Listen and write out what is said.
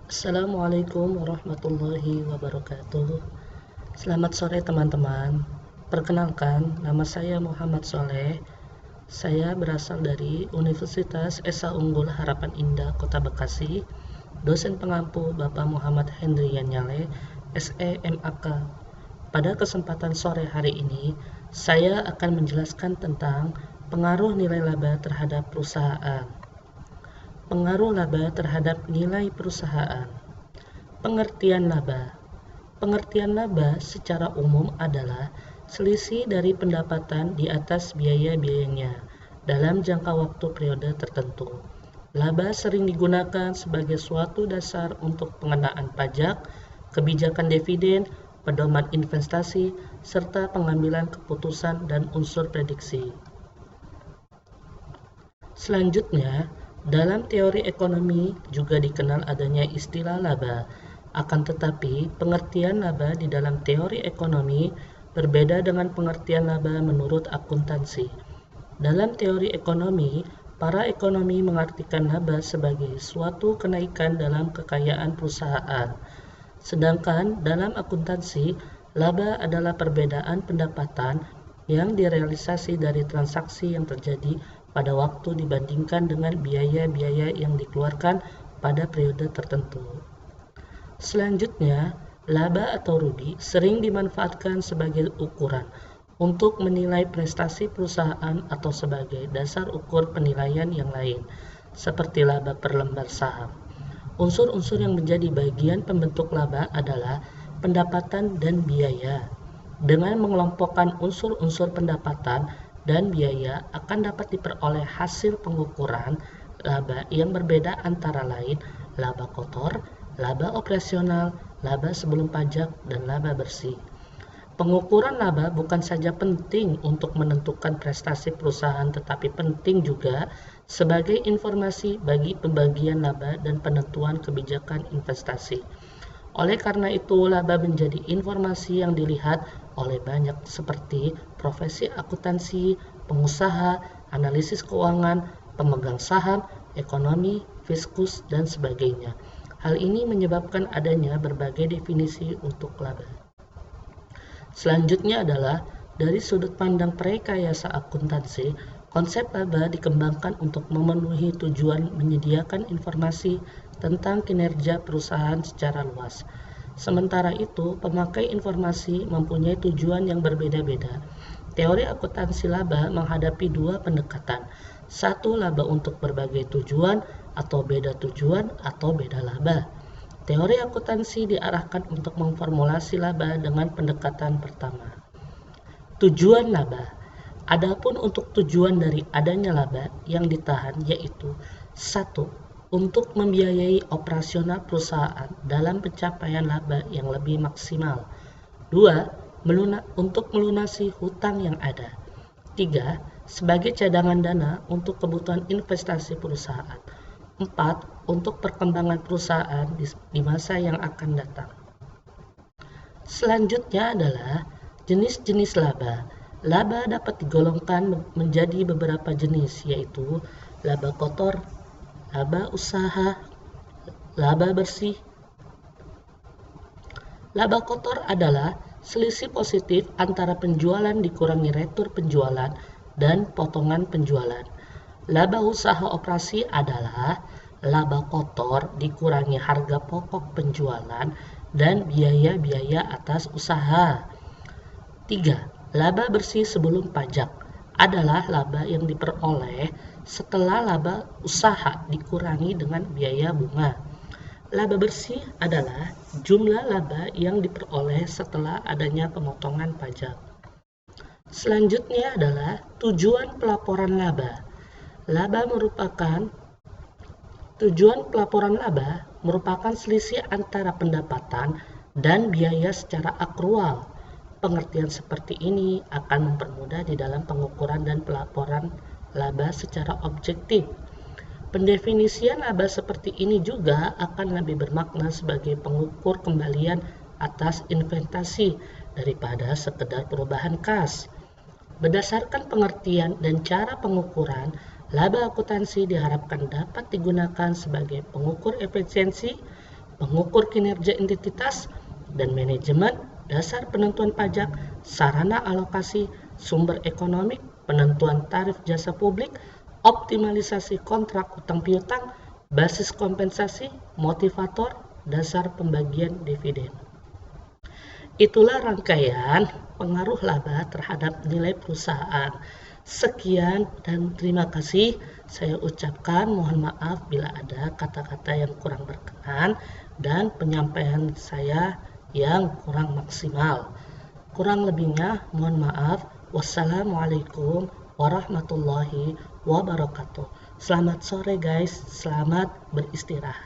Assalamualaikum warahmatullahi wabarakatuh. Selamat sore teman-teman. Perkenalkan, nama saya Muhammad Soleh. Saya berasal dari Universitas Esa Unggul Harapan Indah Kota Bekasi. Dosen pengampu Bapak Muhammad Hendri Yanyale, SEMAK. Pada kesempatan sore hari ini, saya akan menjelaskan tentang pengaruh nilai laba terhadap perusahaan. Pengaruh laba terhadap nilai perusahaan. Pengertian laba. Pengertian laba secara umum adalah selisih dari pendapatan di atas biaya-biayanya dalam jangka waktu periode tertentu. Laba sering digunakan sebagai suatu dasar untuk pengenaan pajak, kebijakan dividen, pedoman investasi, serta pengambilan keputusan dan unsur prediksi. Selanjutnya, dalam teori ekonomi juga dikenal adanya istilah laba. Akan tetapi, pengertian laba di dalam teori ekonomi berbeda dengan pengertian laba menurut akuntansi. Dalam teori ekonomi, para ekonomi mengartikan laba sebagai suatu kenaikan dalam kekayaan perusahaan. Sedangkan dalam akuntansi, laba adalah perbedaan pendapatan yang direalisasi dari transaksi yang terjadi pada waktu dibandingkan dengan biaya-biaya yang dikeluarkan pada periode tertentu. Selanjutnya, laba atau rugi sering dimanfaatkan sebagai ukuran untuk menilai prestasi perusahaan atau sebagai dasar ukur penilaian yang lain, seperti laba per lembar saham. Unsur-unsur yang menjadi bagian pembentuk laba adalah pendapatan dan biaya. Dengan mengelompokkan unsur-unsur pendapatan dan biaya akan dapat diperoleh hasil pengukuran laba yang berbeda antara lain laba kotor, laba operasional, laba sebelum pajak, dan laba bersih. Pengukuran laba bukan saja penting untuk menentukan prestasi perusahaan tetapi penting juga sebagai informasi bagi pembagian laba dan penentuan kebijakan investasi. Oleh karena itu, laba menjadi informasi yang dilihat oleh banyak seperti profesi akuntansi, pengusaha, analisis keuangan, pemegang saham, ekonomi, fiskus, dan sebagainya. Hal ini menyebabkan adanya berbagai definisi untuk laba. Selanjutnya adalah dari sudut pandang perekayasa akuntansi, konsep laba dikembangkan untuk memenuhi tujuan menyediakan informasi tentang kinerja perusahaan secara luas. Sementara itu, pemakai informasi mempunyai tujuan yang berbeda-beda. Teori akuntansi laba menghadapi dua pendekatan. Satu, laba untuk berbagai tujuan atau beda tujuan atau beda laba. Teori akuntansi diarahkan untuk memformulasi laba dengan pendekatan pertama. Tujuan laba. Adapun untuk tujuan dari adanya laba yang ditahan yaitu 1. Untuk membiayai operasional perusahaan dalam pencapaian laba yang lebih maksimal. 2. Untuk melunasi hutang yang ada. 3. Sebagai cadangan dana untuk kebutuhan investasi perusahaan. 4. Untuk perkembangan perusahaan di masa yang akan datang. Selanjutnya adalah jenis-jenis laba. Laba dapat digolongkan menjadi beberapa jenis, yaitu laba kotor, laba usaha, laba bersih. Laba kotor adalah selisih positif antara penjualan dikurangi retur penjualan dan potongan penjualan. Laba usaha operasi adalah laba kotor dikurangi harga pokok penjualan dan biaya-biaya atas usaha. 3. Laba bersih sebelum pajak adalah laba yang diperoleh setelah laba usaha dikurangi dengan biaya bunga. Laba bersih adalah jumlah laba yang diperoleh setelah adanya pemotongan pajak. Selanjutnya adalah tujuan pelaporan laba. Tujuan pelaporan laba merupakan selisih antara pendapatan dan biaya secara akrual. Pengertian seperti ini akan mempermudah di dalam pengukuran dan pelaporan laba secara objektif. Pendefinisian laba seperti ini juga akan lebih bermakna sebagai pengukur kembalian atas investasi daripada sekedar perubahan kas. Berdasarkan pengertian dan cara pengukuran, laba akuntansi diharapkan dapat digunakan sebagai pengukur efisiensi, pengukur kinerja entitas, dan manajemen, dasar penentuan pajak, sarana alokasi, sumber ekonomi, penentuan tarif jasa publik, optimalisasi kontrak utang piutang, basis kompensasi, motivator, dasar pembagian dividen. Itulah rangkaian pengaruh laba terhadap nilai perusahaan. Sekian dan terima kasih. Saya ucapkan mohon maaf bila ada kata-kata yang kurang berkenan dan penyampaian saya yang kurang maksimal. Kurang lebihnya mohon maaf. Wassalamualaikum warahmatullahi wabarakatuh. Selamat sore guys, selamat beristirahat.